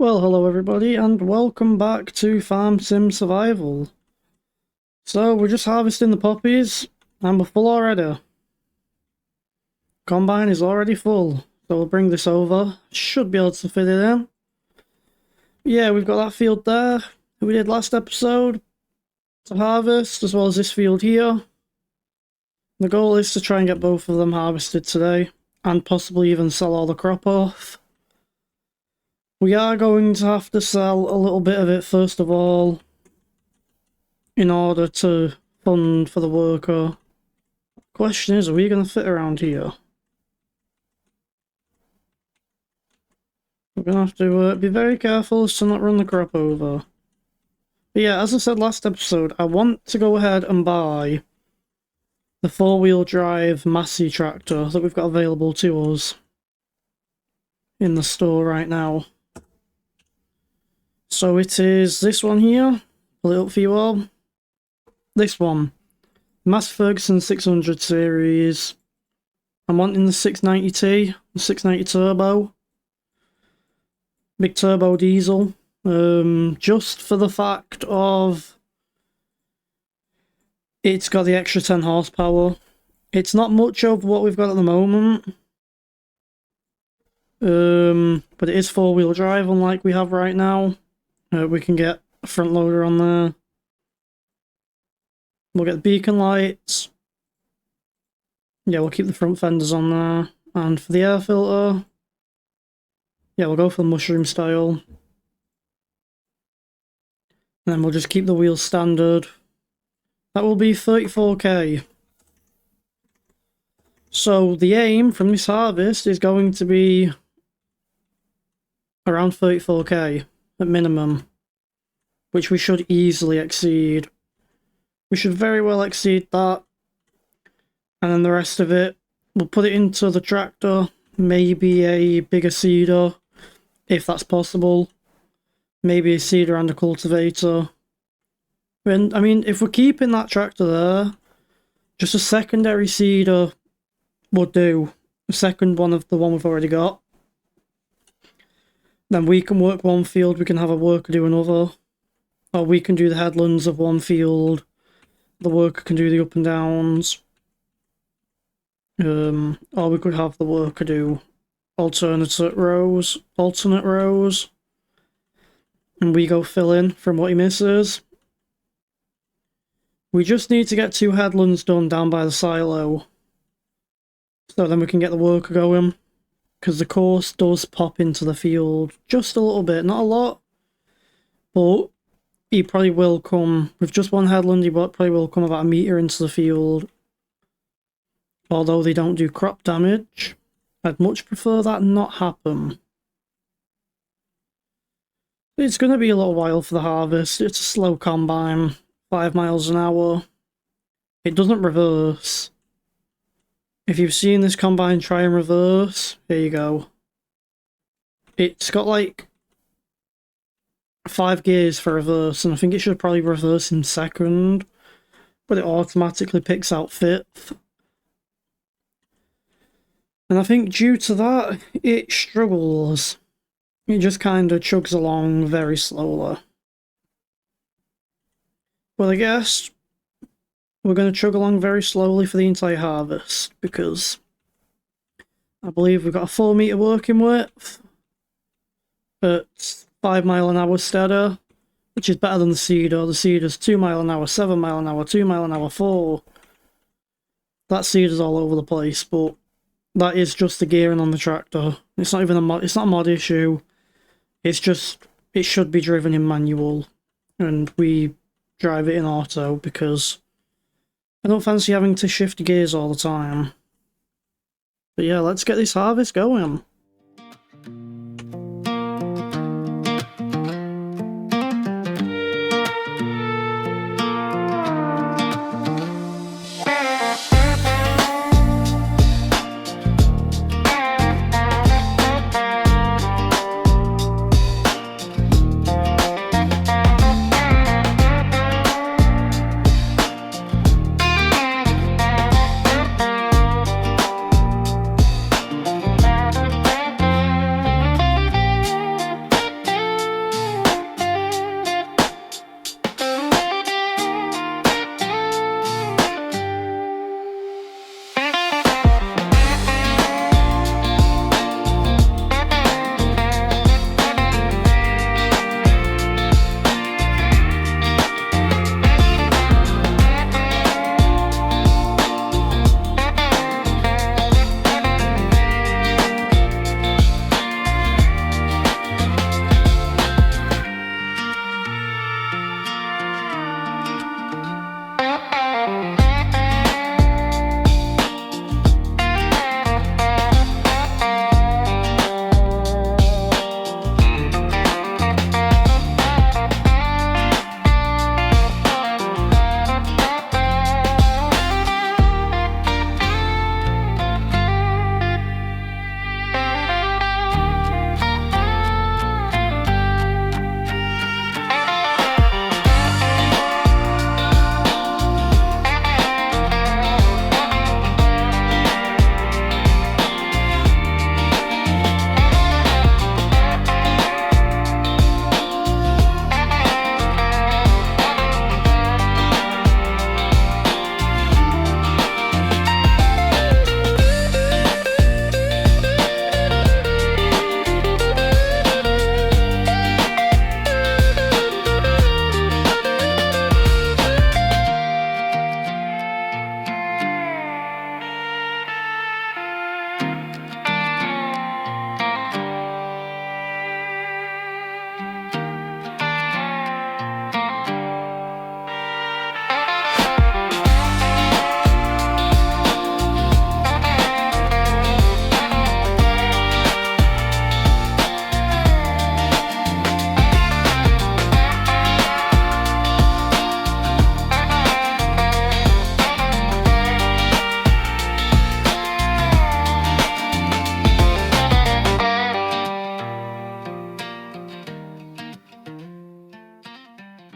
Well, hello everybody, and welcome back to Farm Sim Survival. So, we're just harvesting the poppies, and we're full already. Combine is already full, so we'll bring this over. Should be able to fit it in. Yeah, we've got that field there, that we did last episode, to harvest, as well as this field here. The goal is to try and get both of them harvested today, and possibly even sell all the crop off. We are going to have to sell a little bit of it first of all, in order to fund for the worker. Question is, are we going to fit around here? We're going to have to be very careful to not run the crop over. But yeah, as I said last episode, I want to go ahead and buy the 4-wheel drive Massey tractor that we've got available to us in the store right now. So it is this one here. Pull it up for you all. This one. Massey Ferguson 600 series. I'm wanting the 690T, the 690 turbo. Big turbo diesel. Just for the fact of it's got the extra 10 horsepower. It's not much of what we've got at the moment. But it is 4-wheel drive, unlike we have right now. We can get a front loader on there. We'll get the beacon lights. Yeah, we'll keep the front fenders on there. And for the air filter, yeah, we'll go for the mushroom style. And then we'll just keep the wheels standard. That will be 34k. So the aim from this harvest is going to be around 34k at minimum, which we should easily exceed. We should very well exceed that. And then the rest of it, we'll put it into the tractor, maybe a bigger seeder, if that's possible. Maybe a seeder and a cultivator. And, I mean, if we're keeping that tractor there, just a secondary seeder would do. A second one of the one we've already got. Then we can work one field, we can have a worker do another. Or we can do the headlands of one field. The worker can do the up and downs. Or we could have the worker do alternate rows. And we go fill in from what he misses. We just need to get 2 headlands done down by the silo. So then we can get the worker going. Because the course does pop into the field just a little bit, not a lot. But he probably will come, with just one headland, he probably will come about a metre into the field. Although they don't do crop damage. I'd much prefer that not happen. It's going to be a little while for the harvest. It's a slow combine, 5 miles an hour. It doesn't reverse. If you've seen this combine try and reverse, here you go. It's got like 5 gears for reverse, and I think it should probably reverse in second, but it automatically picks out 5th. And I think due to that, it struggles. It just kind of chugs along very slowly. But I guess we're going to chug along very slowly for the entire harvest, because I believe we've got a 4 metre working width at 5 mile an hour steady, which is better than the seeder. The seeder's 2 mile an hour, 7 mile an hour, 2 mile an hour, 4. That seeder's all over the place, but that is just the gearing on the tractor. It's not even a mod, it's not a mod issue. It's just, it should be driven in manual, and we drive it in auto because I don't fancy having to shift gears all the time. But yeah, let's get this harvest going.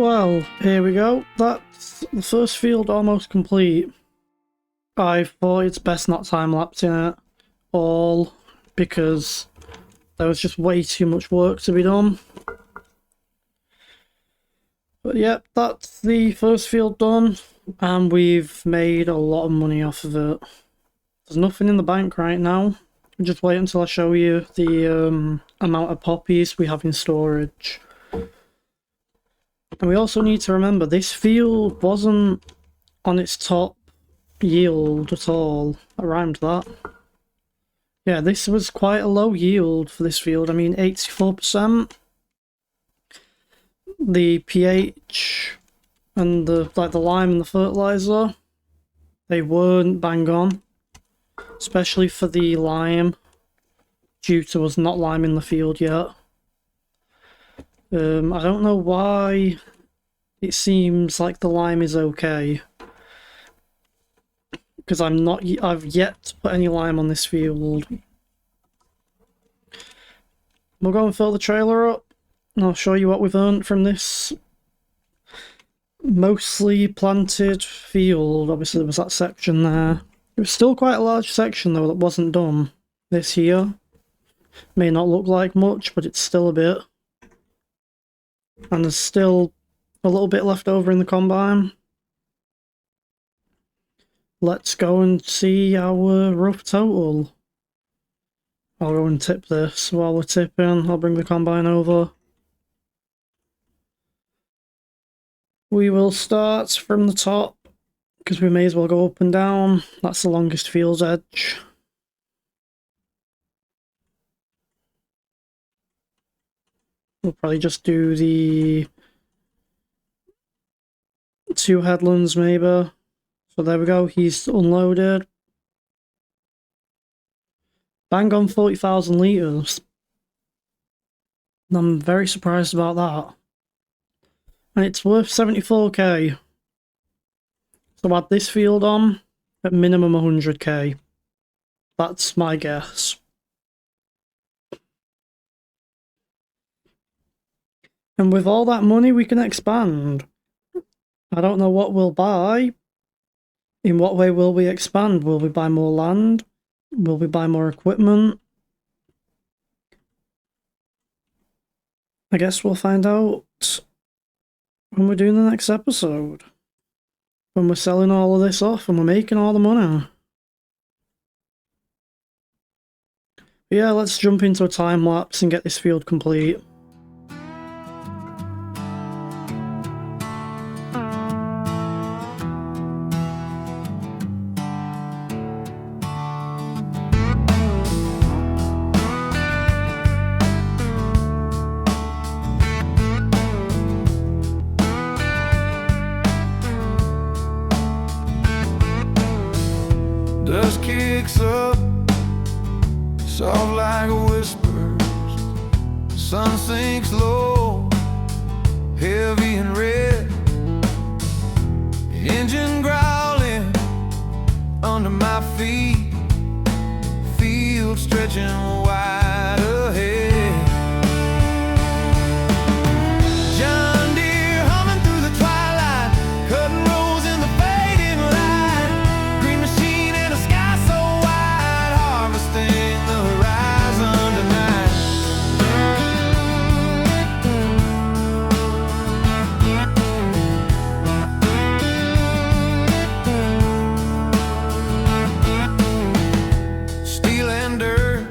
Well, here we go. That's the first field almost complete. I thought it's best not time-lapsing it all because there was just way too much work to be done. But yep, that's the first field done, and we've made a lot of money off of it. There's nothing in the bank right now. Just wait until I show you the amount of poppies we have in storage. And we also need to remember this field wasn't on its top yield at all. I rhymed that. Yeah, this was quite a low yield for this field. I mean, 84%. The pH and the lime and the fertilizer, they weren't bang on, especially for the lime, due to us not liming the field yet. I don't know why it seems like the lime is okay, because I've yet to put any lime on this field. We'll go and fill the trailer up, and I'll show you what we've earned from this mostly planted field. Obviously there was that section there. It was still quite a large section though that wasn't done. This here may not look like much, but it's still a bit. And there's still a little bit left over in the combine. Let's go and see our rough total. I'll go and tip this. While we're tipping, I'll bring the combine over. We will start from the top, because we may as well go up and down. That's the longest field's edge. We'll probably just do the 2 headlands maybe. So there we go, he's unloaded. Bang on 40,000 litres. I'm very surprised about that. And it's worth 74k. So add this field on, at minimum 100k. That's my guess. And with all that money we can expand. I don't know what we'll buy. In what way will we expand? Will we buy more land? Will we buy more equipment? I guess we'll find out when we're doing the next episode. When we're selling all of this off and we're making all the money. But yeah, let's jump into a time lapse and get this field complete. Dust kicks up, soft like whispers. Sun sinks low, heavy and red. Engine growling under my feet, field stretching wide ahead. John Deere humming through the twilight, cutting rows in the fading light. Green machine and a sky so wide, harvesting the horizon tonight. Steel and dirt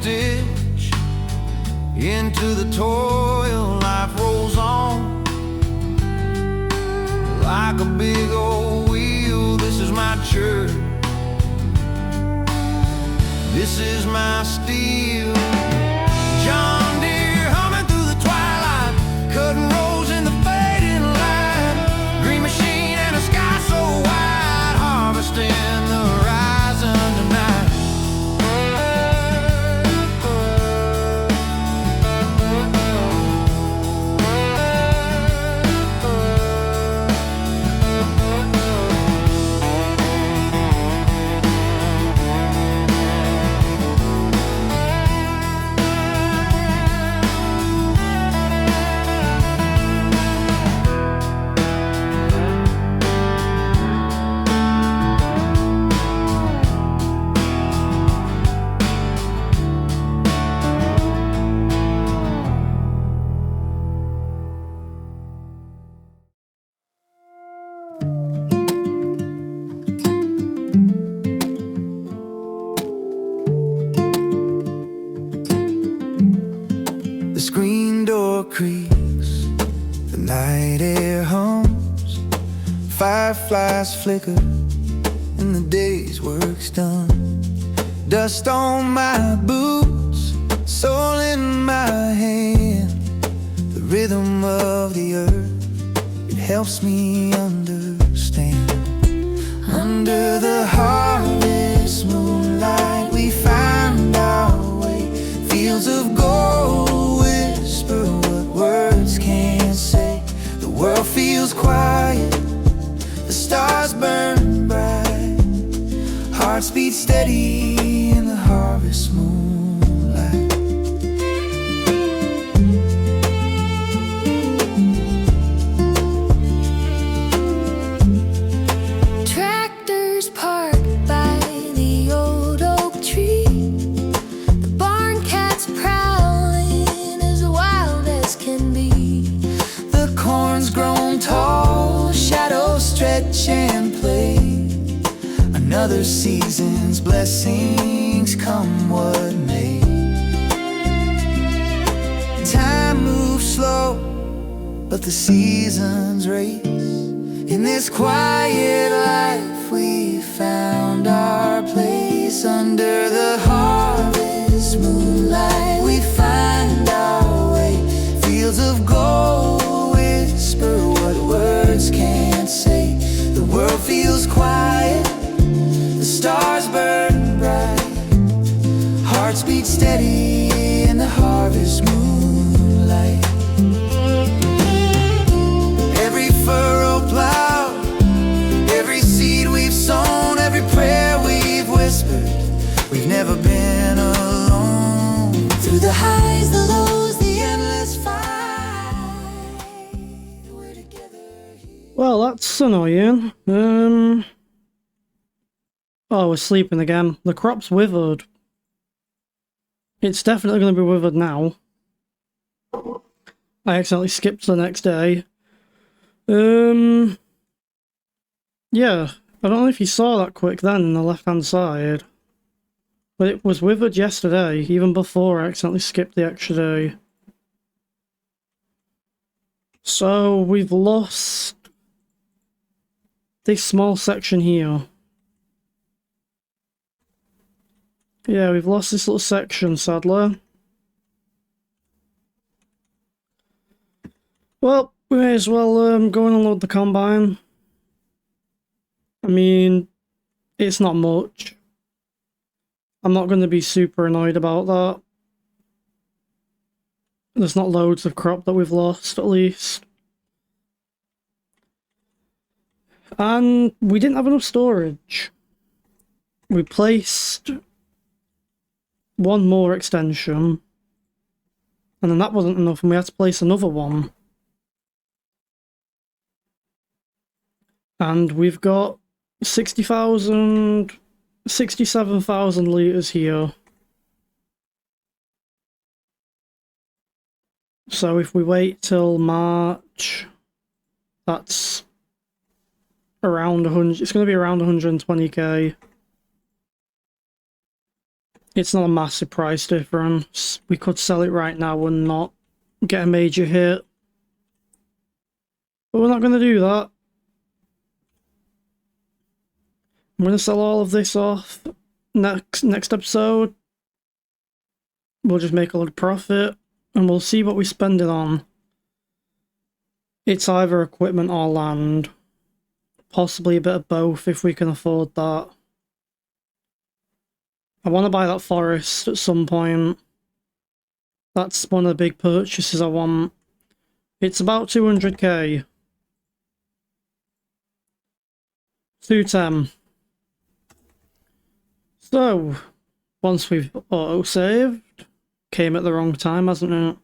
stitch into the toil. Life rolls on like a big old wheel. This is my church, this is my steel. John Deere humming through the twilight, cutting rows in the fading light. Green machine and a sky so wide, harvesting the horizon tonight. The screen door creaks, the night air hums, fireflies flicker, and the day's work's done. Dust on my boots, soul in my hand, the rhythm of the earth, it helps me understand. Under the harvest moonlight, we find our way, fields of gold whisper what words can't say. The world feels quiet, the stars burn bright, hearts beat steady in the harvest moonlight. Tractors parked by the old oak tree, the barn cats prowling as wild as can be. The corn's grown tall, shadows stretch and play. Another season's blessings come what may. Time moves slow, but the seasons race. In this quiet life we found our place. Under the harvest moonlight we find our way, fields of gold whisper what words can't say. The world feels quiet, the stars burn bright, hearts beat steady in the harvest moonlight. Every furrow plowed, every seed we've sown, every prayer we've whispered, we've never been alone. Through the highs, the lows, the endless fight, we're together here. Well, that's annoying. Oh, we're sleeping again. The crop's withered. It's definitely going to be withered now. I accidentally skipped the next day. Yeah, I don't know if you saw that quick then on the left-hand side. But it was withered yesterday, even before I accidentally skipped the extra day. So, we've lost this small section here. Yeah, we've lost this little section, sadly. Well, we may as well go and unload the combine. I mean, it's not much. I'm not going to be super annoyed about that. There's not loads of crop that we've lost, at least. And we didn't have enough storage. We placed one more extension, and then that wasn't enough, and we had to place another one. And we've got 67,000 litres here. So if we wait till March, that's around 100, it's going to be around 120k. It's not a massive price difference. We could sell it right now and not get a major hit. But we're not going to do that. I'm going to sell all of this off next episode. We'll just make a lot of profit and we'll see what we spend it on. It's either equipment or land. Possibly a bit of both if we can afford that. I want to buy that forest at some point. That's one of the big purchases I want. It's about 200k. 210. So, once we've auto-saved, came at the wrong time, hasn't it?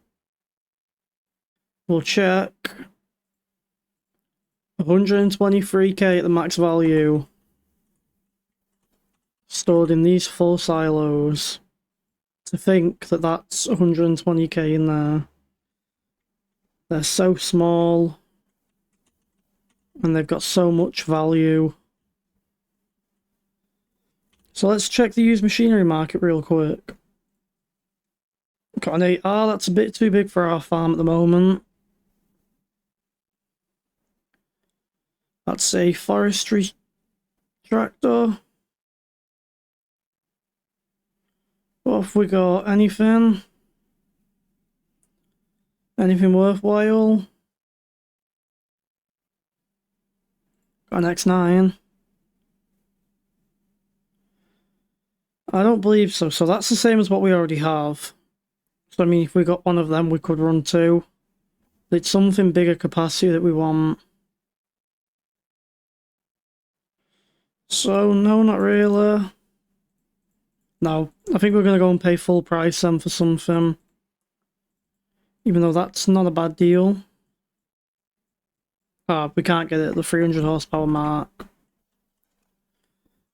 We'll check. 123k at the max value. Stored in these 4 silos. To think that that's 120k in there. They're so small. And they've got so much value. So let's check the used machinery market real quick. Got an 8R, that's a bit too big for our farm at the moment. That's a forestry tractor. What have we got? Anything? Anything worthwhile? Got an X9. I don't believe so. So that's the same as what we already have. So I mean, if we got one of them, we could run 2. It's something bigger capacity that we want. So no, not really. No, I think we're going to go and pay full price then for something. Even though that's not a bad deal. Ah, we can't get it at the 300 horsepower mark.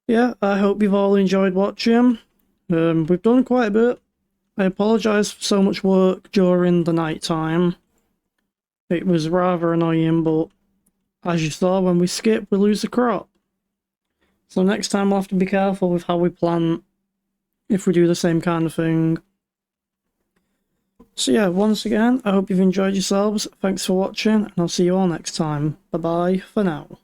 Yeah, I hope you've all enjoyed watching. We've done quite a bit. I apologise for so much work during the night time. It was rather annoying, but as you saw, when we skip, we lose the crop. So next time we'll have to be careful with how we plant if we do the same kind of thing. So yeah, once again, I hope you've enjoyed yourselves. Thanks for watching, and I'll see you all next time. Bye bye for now.